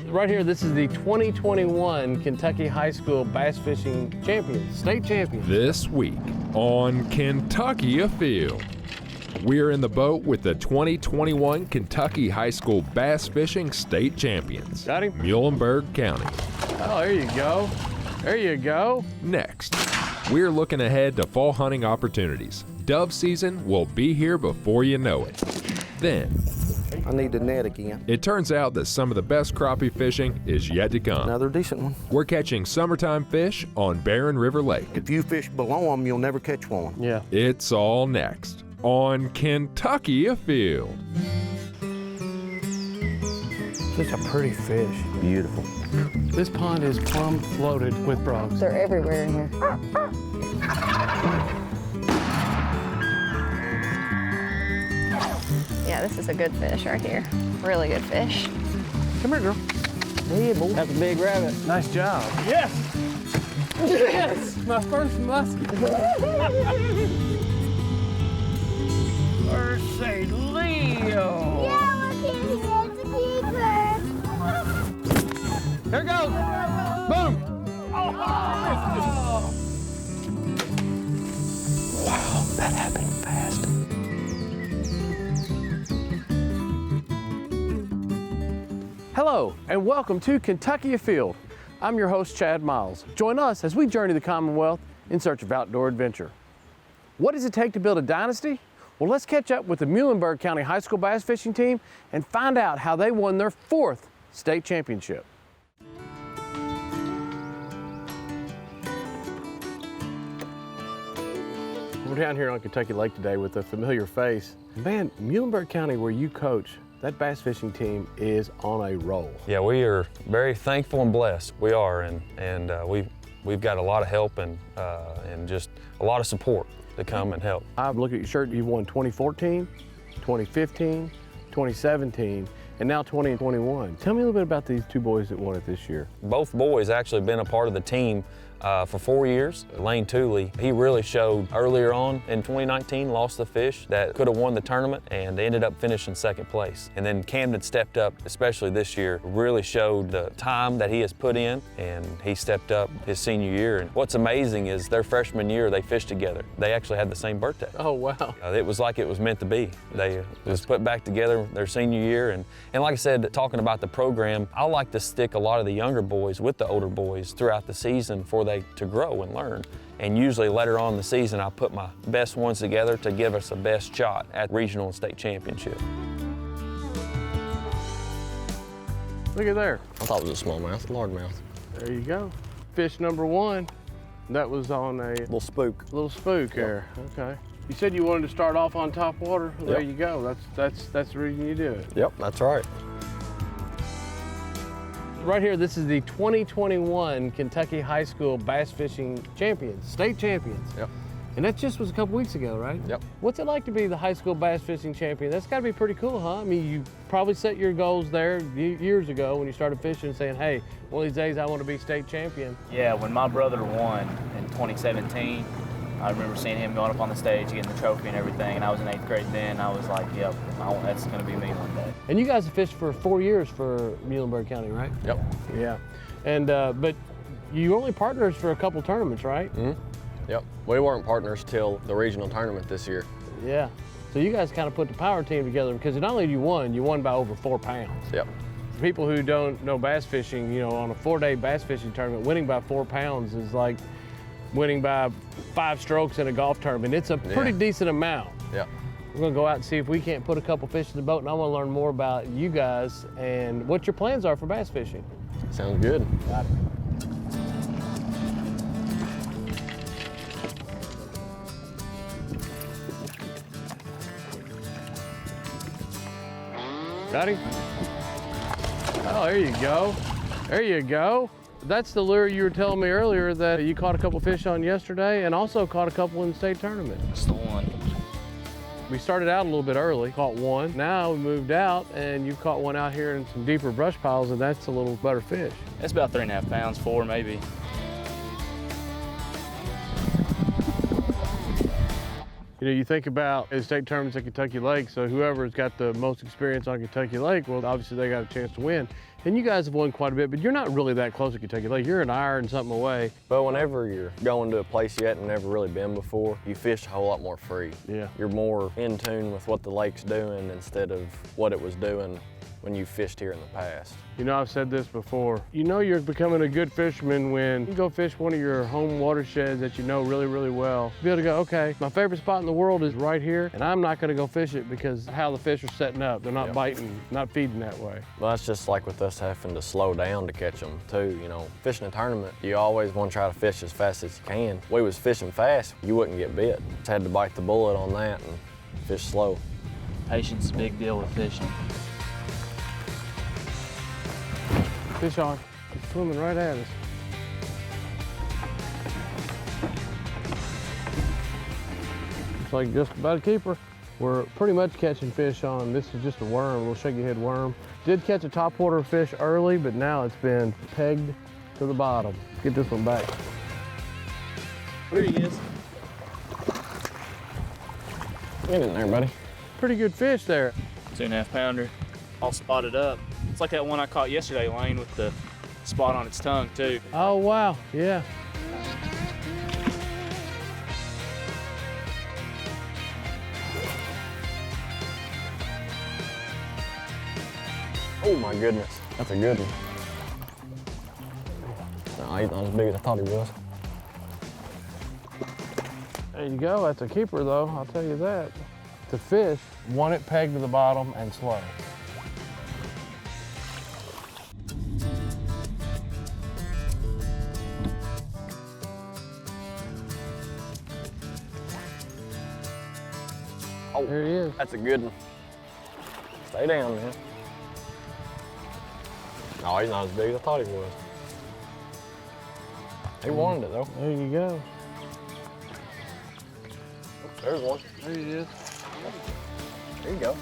Right here, this is the 2021 Kentucky High School Bass Fishing Champions, state champions. This week on Kentucky Afield, we're in the boat with the 2021 Kentucky High School Bass Fishing State Champions. Got him? Muhlenberg County. Oh, there you go. There you go. Next, we're looking ahead to fall hunting opportunities. Dove season will be here before you know it. Then, I need the net again. it turns out that some of the best crappie fishing is yet to come. Another decent one. We're catching summertime fish on Barren River Lake. If you fish below them, you'll never catch one. Yeah. It's all next on Kentucky Afield. Such a pretty fish. Beautiful. This pond is plumb loaded with frogs. They're everywhere in here. Yeah, this is a good fish right here. Really good fish. Come here, girl. Yeah, boy. That's a big rabbit. Nice job. Yes! Yes! My first muskie. Mercy Leo! Yeah, look at it's a keeper. Here it goes! Boom! Wow, that happened fast. Hello, and welcome to Kentucky Afield. I'm your host, Chad Miles. Join us as we journey the Commonwealth in search of outdoor adventure. What does it take to build a dynasty? Well, let's catch up with the Muhlenberg County High School Bass Fishing Team and find out how they won their 4th state championship. We're down here on Kentucky Lake today with a familiar face. Man, Muhlenberg County, where you coach, that bass fishing team is on a roll. Yeah, we are very thankful and blessed. We are, and we've got a lot of help and just a lot of support to come and help. I've looked at your shirt, you've won 2014, 2015, 2017, and now 2021. Tell me a little bit about these two boys that won it this year. Both boys actually been a part of the team for 4 years. Lane Tooley, he really showed earlier on in 2019, lost the fish that could have won the tournament, and they ended up finishing 2nd place. And then Camden stepped up, especially this year, really showed the time that he has put in, and he stepped up his senior year. And what's amazing is their freshman year, they fished together. They actually had the same birthday. Oh, wow. It was like it was meant to be. They was put back together their senior year. And like I said, talking about the program, I like to stick a lot of the younger boys with the older boys throughout the season to grow and learn. And usually later on in the season, I put my best ones together to give us the best shot at regional and state championship. Look at there. I thought it was a smallmouth, largemouth. There you go. Fish number 1. That was on a Little spook. little spook there. Okay. You said you wanted to start off on top water. Well, there Yep. you go. That's the reason you do it. Yep, that's right. Right here, this is the 2021 Kentucky High School Bass Fishing Champions, state champions. Yep. And that just was a couple weeks ago, right? Yep. What's it like to be the high school bass fishing champion? That's got to be pretty cool, huh? I mean, you probably set your goals there years ago when you started fishing, saying, hey, one of these days I want to be state champion. Yeah, when my brother won in 2017, I remember seeing him going up on the stage, getting the trophy and everything, and I was in 8th grade then. I was like, yep, that's going to be me one day. And you guys have fished for 4 years for Muhlenberg County, right? Yep. Yeah. And, but you only partners for a couple tournaments, right? Mm-hmm. Yep. We weren't partners till the regional tournament this year. Yeah. So you guys kind of put the power team together because not only you won by over 4 pounds. Yep. For people who don't know bass fishing, you know, on a 4-day bass fishing tournament, winning by 4 pounds is like winning by 5 strokes in a golf tournament. It's a pretty decent amount. Yep. We're gonna go out and see if we can't put a couple fish in the boat, and I wanna learn more about you guys and what your plans are for bass fishing. Sounds good. Got it. Got him? Oh, there you go. There you go. That's the lure you were telling me earlier that you caught a couple fish on yesterday and also caught a couple in the state tournament. That's the one. We started out a little bit early, caught one. Now we moved out and you caught one out here in some deeper brush piles, and that's a little better fish. It's about 3.5 pounds, 4 maybe. You know, you think about the state tournaments at Kentucky Lake, so whoever's got the most experience on Kentucky Lake, well, obviously they got a chance to win. And you guys have won quite a bit, but you're not really that close to Kentucky Lake. You're an hour and something away. But whenever you're going to a place you hadn't never really been before, you fish a whole lot more free. Yeah. You're more in tune with what the lake's doing instead of what it was doing when you fished here in the past. You know, I've said this before. You know you're becoming a good fisherman when you go fish one of your home watersheds that you know really, really well. Be able to go, okay, my favorite spot in the world is right here, and I'm not gonna go fish it because how the fish are setting up. They're not biting, not feeding that way. Well, that's just like with us having to slow down to catch them too. You know, fishing a tournament, you always want to try to fish as fast as you can. We was fishing fast, you wouldn't get bit. Just had to bite the bullet on that and fish slow. Patience is a big deal with fishing. Fish on. It's swimming right at us. Looks like just about a keeper. We're pretty much catching fish on, this is just a worm, a little shaky head worm. Did catch a topwater fish early, but now it's been pegged to the bottom. Let's get this one back. There he is. Get in there, buddy. Pretty good fish there. 2.5 pounder, all spotted up. It's like that one I caught yesterday, Lane, with the spot on its tongue too. Oh, wow, yeah. Oh my goodness, that's a good one. No, he's not as big as I thought he was. There you go, that's a keeper though, I'll tell you that. The fish want it pegged to the bottom and slow. Oh, There he is. that's a good one. Stay down, man. No, he's not as big as I thought he was. He wanted it though. There you go. There's one. There he is. There you go.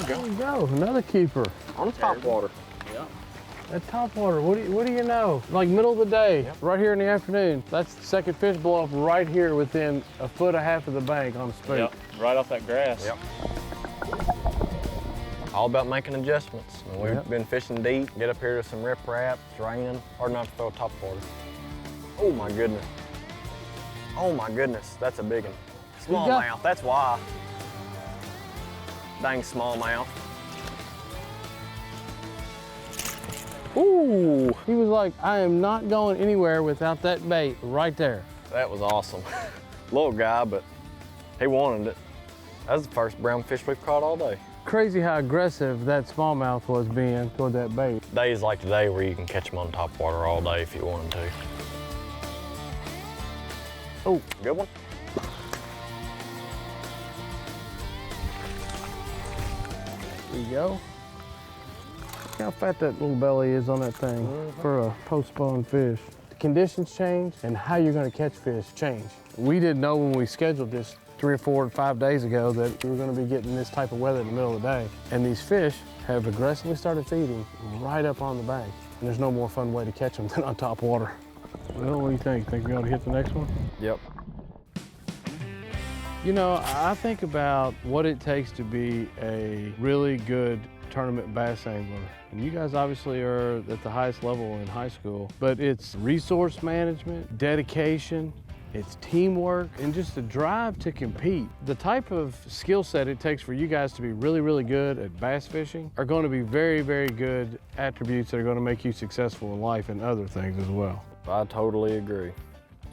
There you go, another keeper. On the top water. At topwater, what do you know? Like middle of the day, right here in the afternoon. That's the second fish blow up right here within a foot and a half of the bank on a spook. Yep, right off that grass. Yep. All about making adjustments. And we've been fishing deep, get up here to some riprap, it's raining, hard not to throw top water. Oh my goodness. Oh my goodness, that's a big one. Smallmouth, that's why. Dang smallmouth. Ooh, he was like, I am not going anywhere without that bait right there. That was awesome. Little guy, but he wanted it. That was the first brown fish we've caught all day. Crazy how aggressive that smallmouth was being toward that bait. Days like today where you can catch them on top water all day if you wanted to. Oh, good one. There you go. Look how fat that little belly is on that thing for a post-spawn fish. The conditions change and how you're gonna catch fish change. We didn't know when we scheduled this 3 or 4 or 5 days ago that we were gonna be getting this type of weather in the middle of the day. And these fish have aggressively started feeding right up on the bank. And there's no more fun way to catch them than on top water. Well, what do you think? Think we ought to hit the next one? Yep. You know, I think about what it takes to be a really good tournament bass angler. And you guys obviously are at the highest level in high school, but it's resource management, dedication, it's teamwork, and just the drive to compete. The type of skill set it takes for you guys to be really, really good at bass fishing are going to be very, very good attributes that are going to make you successful in life and other things as well. I totally agree.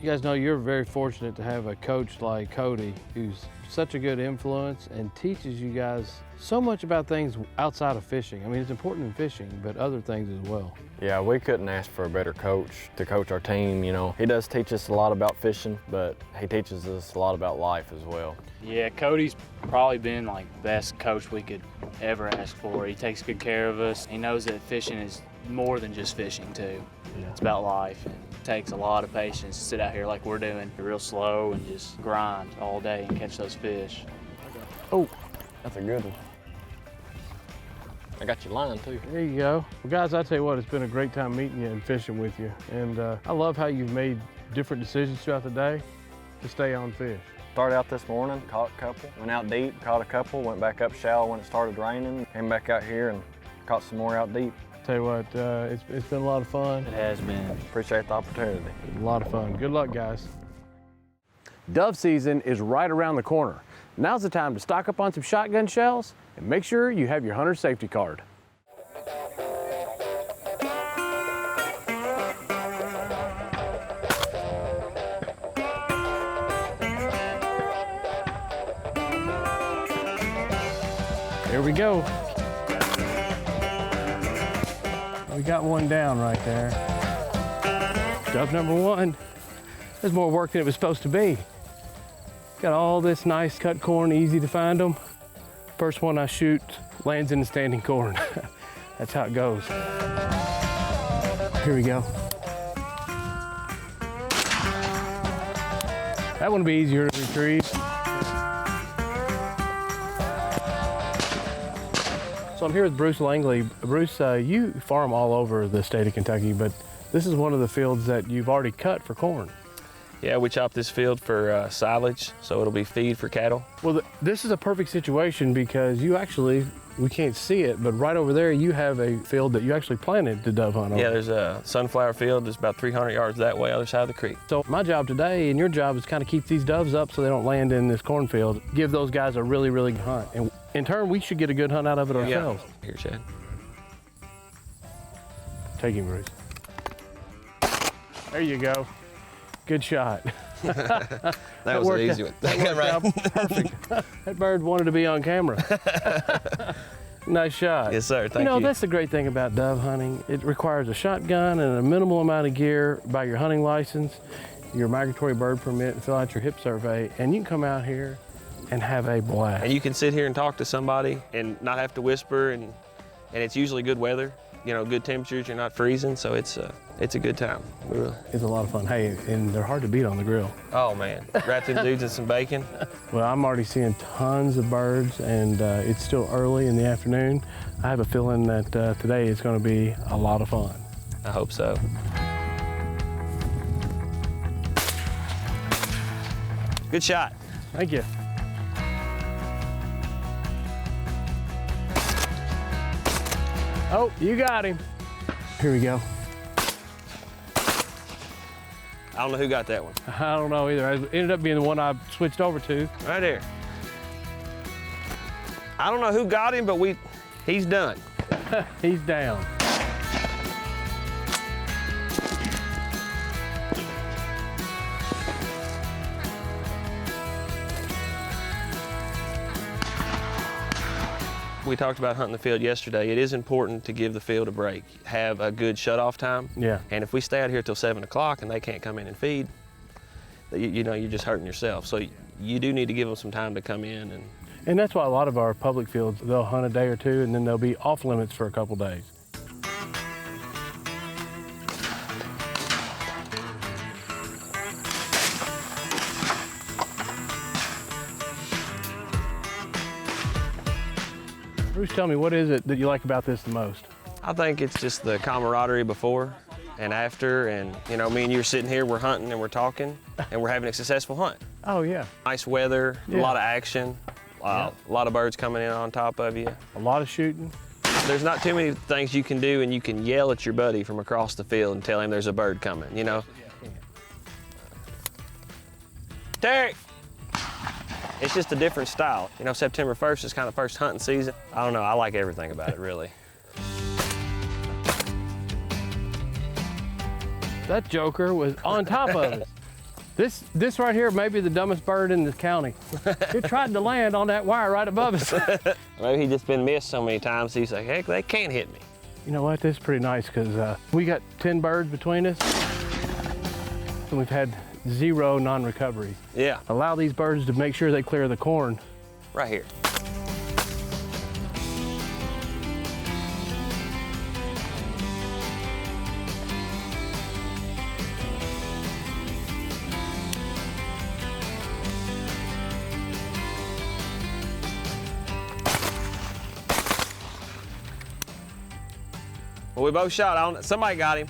You guys know you're very fortunate to have a coach like Cody who's such a good influence and teaches you guys so much about things outside of fishing. I mean, it's important in fishing, but other things as well. Yeah, we couldn't ask for a better coach to coach our team, you know. He does teach us a lot about fishing, but he teaches us a lot about life as well. Yeah, Cody's probably been like the best coach we could ever ask for. He takes good care of us. He knows that fishing is more than just fishing too. Yeah. It's about life, and it takes a lot of patience to sit out here like we're doing, real slow and just grind all day and catch those fish. Oh, that's a good one. I got your line too. There you go. Well, guys, I tell you what, it's been a great time meeting you and fishing with you. And I love how you've made different decisions throughout the day to stay on fish. Started out this morning, caught a couple, went out deep, caught a couple, went back up shallow when it started raining, came back out here and caught some more out deep. Tell you what, it's been a lot of fun. It has been. Appreciate the opportunity. A lot of fun. Good luck, guys. Dove season is right around the corner. Now's the time to stock up on some shotgun shells and make sure you have your hunter safety card. Here we go. We got one down right there. Dove number one. There's more work than it was supposed to be. Got all this nice cut corn, easy to find them. First one I shoot lands in the standing corn. That's how it goes. Here we go. That one will be easier to retrieve. So I'm here with Bruce Langley. Bruce, you farm all over the state of Kentucky, but this is one of the fields that you've already cut for corn. Yeah, we chopped this field for silage, so it'll be feed for cattle. Well, this is a perfect situation because you actually, we can't see it, but right over there you have a field that you actually planted to dove hunt on. Yeah, there's a sunflower field that's about 300 yards that way, other side of the creek. So my job today and your job is kind of keep these doves up so they don't land in this cornfield. Give those guys a really, really good hunt. And in turn, we should get a good hunt out of it ourselves. Yeah. Here, Chad. Take him, Bruce. There you go. Good shot. That was an easy one. That worked out perfect. That bird wanted to be on camera. Nice shot. Yes, sir. Thank you. You know, that's the great thing about dove hunting. It requires a shotgun and a minimal amount of gear, buy your hunting license, your migratory bird permit, and fill out your hip survey, and you can come out here and have a blast. And you can sit here and talk to somebody and not have to whisper, and it's usually good weather, you know, good temperatures, you're not freezing, so it's a good time. It's a lot of fun. Hey, and they're hard to beat on the grill. Oh man, wrap them dudes in some bacon. Well, I'm already seeing tons of birds, and it's still early in the afternoon. I have a feeling that today is going to be a lot of fun. I hope so. Good shot. Thank you. Oh, you got him. Here we go. I don't know who got that one. I don't know either. It ended up being the one I switched over to. Right there. I don't know who got him, but he's done. He's down. We talked about hunting the field yesterday. It is important to give the field a break, have a good shut-off time. Yeah. And if we stay out here till 7 o'clock and they can't come in and feed, you know, you're just hurting yourself. So you do need to give them some time to come in. And that's why a lot of our public fields, they'll hunt a day or two and then they'll be off limits for a couple days. Bruce, tell me, what is it that you like about this the most? I think it's just the camaraderie before and after, and you know, me and you are sitting here, we're hunting and we're talking, and we're having a successful hunt. Oh yeah. Nice weather, Yeah. a lot of action, a lot of birds coming in on top of you. A lot of shooting. There's not too many things you can do, and you can yell at your buddy from across the field and tell him there's a bird coming, you know? Terry! It's just a different style. You know, September 1st is kind of first hunting season. I don't know, I like everything about it, really. That joker was on top of us. This right here may be the dumbest bird in this county. It tried to land on that wire right above us. Maybe he's just been missed so many times, he's like, heck, they can't hit me. You know what, this is pretty nice because we got 10 birds between us and we've had 0 non-recoveries. Yeah. Allow these birds to make sure they clear the corn. Right here. Well, we both shot on it. Somebody got him.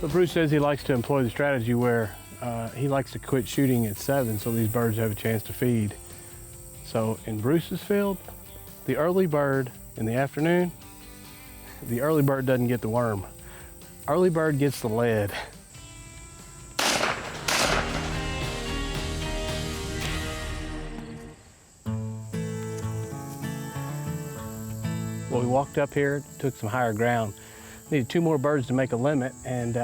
But Bruce says he likes to employ the strategy where he likes to quit shooting at 7 so these birds have a chance to feed. So in Bruce's field, the early bird in the afternoon, the early bird doesn't get the worm. Early bird gets the lead. Well, we walked up here, took some higher ground. Needed 2 more birds to make a limit, and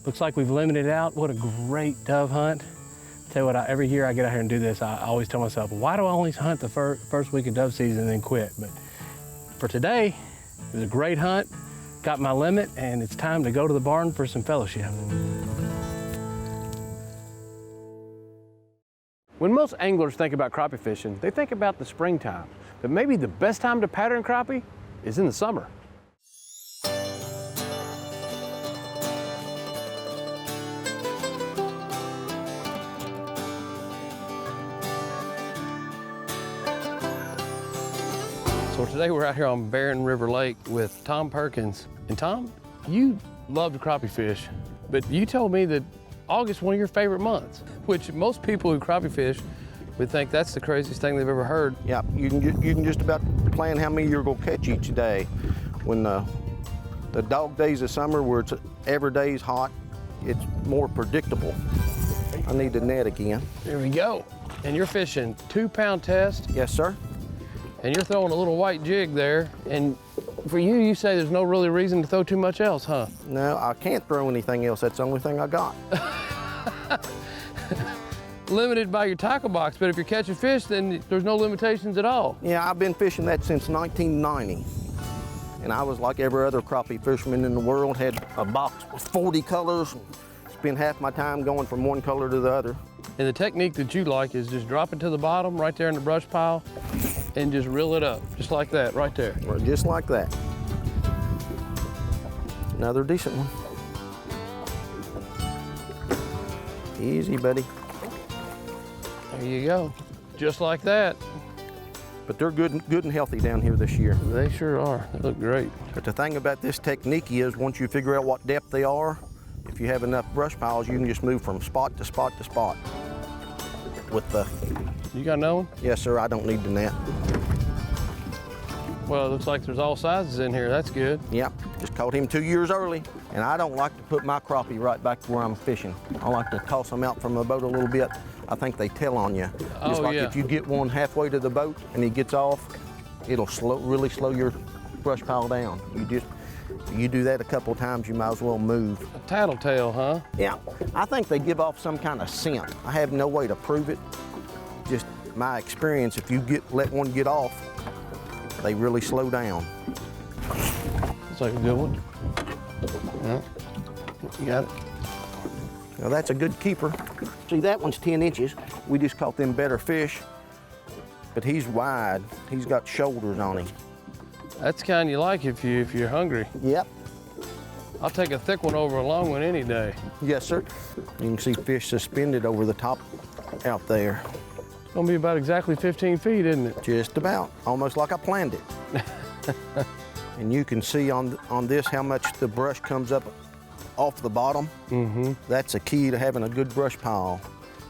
looks like we've limited out. What a great dove hunt. Tell you what, every year I get out here and do this, I always tell myself, why do I only hunt the first week of dove season and then quit? But for today, it was a great hunt, got my limit, and it's time to go to the barn for some fellowship. When most anglers think about crappie fishing, they think about the springtime. But maybe the best time to pattern crappie is in the summer. So today we're out here on Barren River Lake with Tom Perkins. And Tom, you love to crappie fish, but you told me that August is one of your favorite months, which most people who crappie fish would think that's the craziest thing they've ever heard. Yeah, you can just about plan how many you're gonna catch each day. When the dog days of summer where it's every day's hot, it's more predictable. I need the net again. Here we go. And you're fishing 2-pound test. Yes, sir. And you're throwing a little white jig there. And for you, you say there's no really reason to throw too much else, huh? No, I can't throw anything else. That's the only thing I got. Limited by your tackle box, but if you're catching fish, then there's no limitations at all. Yeah, I've been fishing that since 1990. And I was like every other crappie fisherman in the world, had a box with 40 colors, spent half my time going from one color to the other. And the technique that you like is just drop it to the bottom right there in the brush pile and just reel it up, just like that, right there. Well, just like that. Another decent one. Easy, buddy. There you go, just like that. But they're good and healthy down here this year. They sure are, they look great. But the thing about this technique is once you figure out what depth they are, if you have enough brush piles, you can just move from spot to spot to spot. With the... You got another one? Yes, sir, I don't need the net. Well, it looks like there's all sizes in here, that's good. Yep, just caught him 2 years early. And I don't like to put my crappie right back to where I'm fishing. I like to toss them out from the boat a little bit. I think they tell on you. Just like if you get one halfway to the boat and he gets off, it'll really slow your brush pile down. You do that a couple of times, you might as well move. A tattletale, huh? Yeah, I think they give off some kind of scent. I have no way to prove it. Just my experience, if you let one get off, they really slow down. Looks like a good one. Yeah, you got it. Now that's a good keeper. See, that one's 10 inches. We just caught them better fish, but he's wide. He's got shoulders on him. That's the kind you like if you're hungry. Yep. I'll take a thick one over a long one any day. Yes, sir. You can see fish suspended over the top out there. It's gonna be about exactly 15 feet, isn't it? Just about, almost like I planned it. And you can see on this how much the brush comes up off the bottom. Mm-hmm. That's a key to having a good brush pile.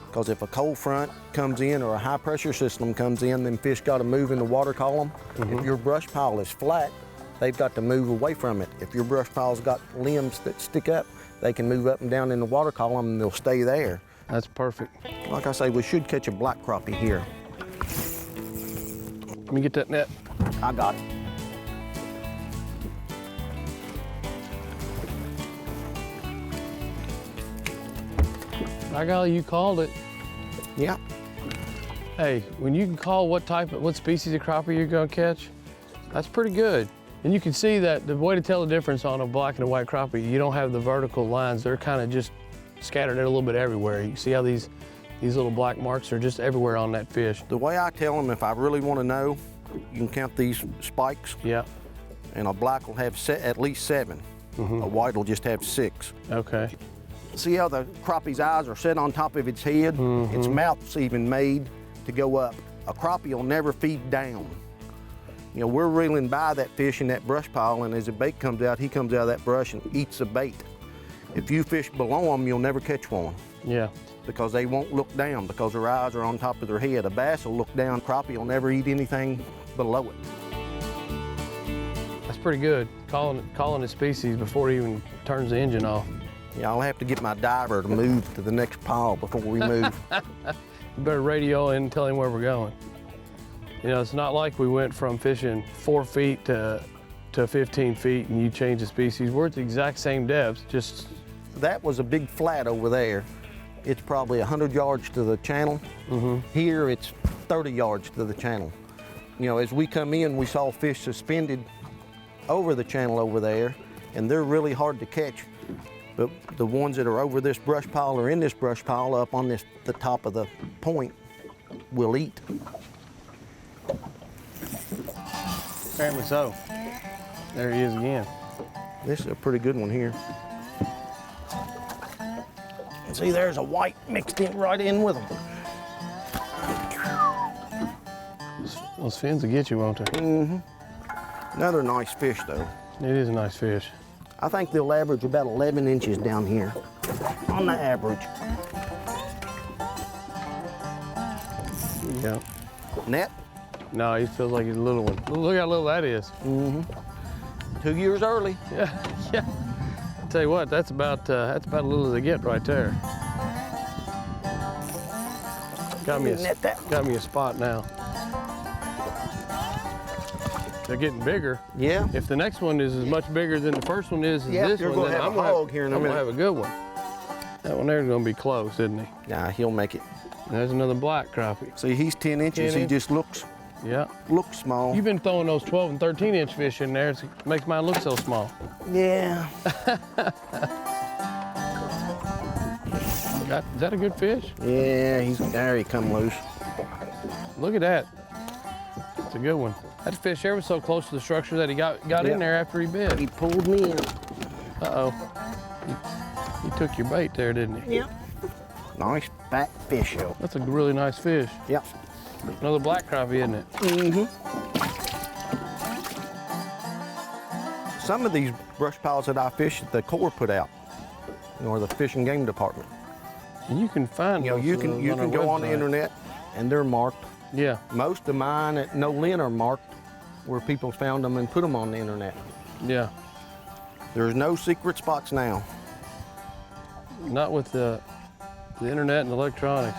Because if a cold front comes in or a high pressure system comes in, then fish got to move in the water column. Mm-hmm. If your brush pile is flat, they've got to move away from it. If your brush pile's got limbs that stick up, they can move up and down in the water column and they'll stay there. That's perfect. Like I say, we should catch a black crappie here. Let me get that net. I got it. By golly, you called it. Yeah. Hey, when you can call what species of crappie you're gonna catch, that's pretty good. And you can see that the way to tell the difference on a black and a white crappie, you don't have the vertical lines. They're kind of just scattered a little bit everywhere. You can see how these little black marks are just everywhere on that fish. The way I tell them, if I really want to know, you can count these spikes. Yeah. And a black will have at least 7. Mm-hmm. A white will just have 6. Okay. See how the crappie's eyes are set on top of its head? Mm-hmm. Its mouth's even made to go up. A crappie will never feed down. You know, we're reeling by that fish in that brush pile, and as the bait comes out, he comes out of that brush and eats the bait. If you fish below them, you'll never catch one Yeah. because they won't look down because their eyes are on top of their head. A bass will look down. Crappie will never eat anything below it. That's pretty good. Calling his species before he even turns the engine off. Yeah, I'll have to get my diver to move to the next pile before we move. You better radio in and tell him where we're going. You know, it's not like we went from fishing 4 feet to 15 feet and you change the species. We're at the exact same depths, just... That was a big flat over there. It's probably 100 yards to the channel. Here it's 30 yards to the channel. You know, as we come in, we saw fish suspended over the channel over there, and they're really hard to catch. But the ones that are over this brush pile or in this brush pile up on the top of the point will eat. Apparently so. There he is again. This is a pretty good one here. See, there's a white mixed in right in with them. Those fins will get you, won't they? Another nice fish, though. It is a nice fish. I think they'll average about 11 inches down here, on the average. Yeah. Net? No, he feels like he's a little one. Look how little that is. 2 years early. Yeah, yeah. I'll tell you what, that's about as little as they get right there. Got me a spot now. They're getting bigger. Yeah. If the next one is as much bigger than the first one is, Yeah, this you're one, gonna then have I'm a hog here in a I'm gonna minute. have a good one. That one there's gonna be close, isn't he? Nah, he'll make it. There's another black crappie. See, he's 10 inches. 10 He inch. just looks small. You've been throwing those 12 and 13 inch fish in there. It makes mine look so small. Yeah. Is that a good fish? Yeah, there he come loose. Look at that. It's a good one. That fish there was so close to the structure that he got in there after he bit. He pulled me in. Uh-oh. He took your bait there, didn't he? Yep. Nice fat fish, though. That's a really nice fish. Yep. Another black crappie, isn't it? Some of these brush piles that I fish, the Corps put out, or the Fish and Game Department. And you can find You know, you can go on the internet, and they're marked. Yeah. Most of mine at No Lin are marked where people found them and put them on the internet. Yeah. There's no secret spots now. Not with the internet and electronics.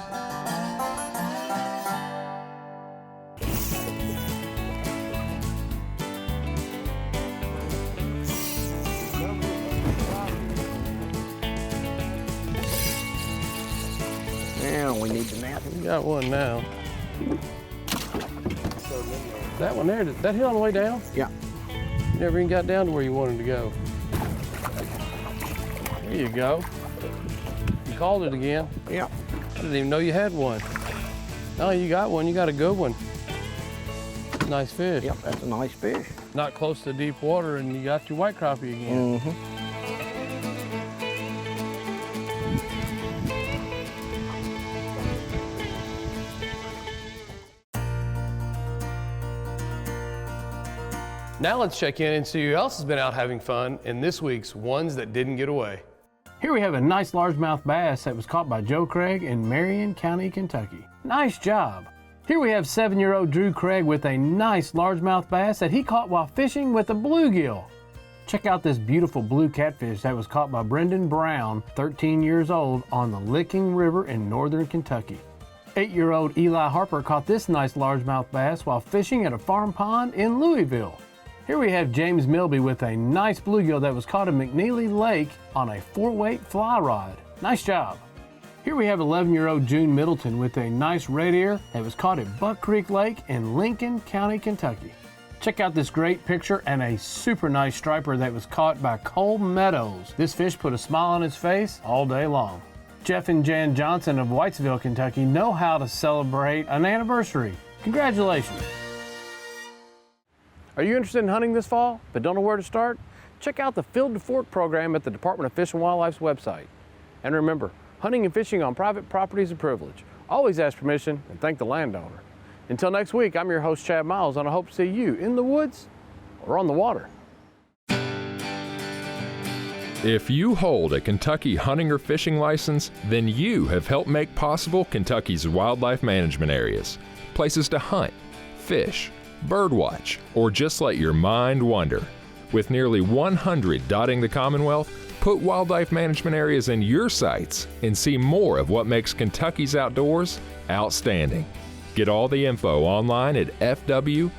Now we need the net. We got one now. That one there, did that hit on the way down? Yeah. You never even got down to where you wanted to go. There you go. You called it again. Yeah. I didn't even know you had one. Oh, you got one. You got a good one. Nice fish. Yep, that's a nice fish. Not close to deep water, and you got your white crappie again. Now let's check in and see who else has been out having fun in this week's Ones That Didn't Get Away. Here we have a nice largemouth bass that was caught by Joe Craig in Marion County, Kentucky. Nice job. Here we have 7-year-old Drew Craig with a nice largemouth bass that he caught while fishing with a bluegill. Check out this beautiful blue catfish that was caught by Brendan Brown, 13 years old, on the Licking River in northern Kentucky. 8-year-old Eli Harper caught this nice largemouth bass while fishing at a farm pond in Louisville. Here we have James Milby with a nice bluegill that was caught in McNeely Lake on a 4-weight fly rod. Nice job. Here we have 11-year-old June Middleton with a nice red ear that was caught at Buck Creek Lake in Lincoln County, Kentucky. Check out this great picture and a super nice striper that was caught by Cole Meadows. This fish put a smile on his face all day long. Jeff and Jan Johnson of Whitesville, Kentucky know how to celebrate an anniversary. Congratulations. Are you interested in hunting this fall but don't know where to start? Check out the Field to Fork program at the Department of Fish and Wildlife's website. And remember, hunting and fishing on private property is a privilege. Always ask permission and thank the landowner. Until next week, I'm your host, Chad Miles, and I hope to see you in the woods or on the water. If you hold a Kentucky hunting or fishing license, then you have helped make possible Kentucky's wildlife management areas. Places to hunt, fish, birdwatch, or just let your mind wander. With nearly 100 dotting the Commonwealth, put wildlife management areas in your sights and see more of what makes Kentucky's outdoors outstanding. Get all the info online at fw.ky.gov.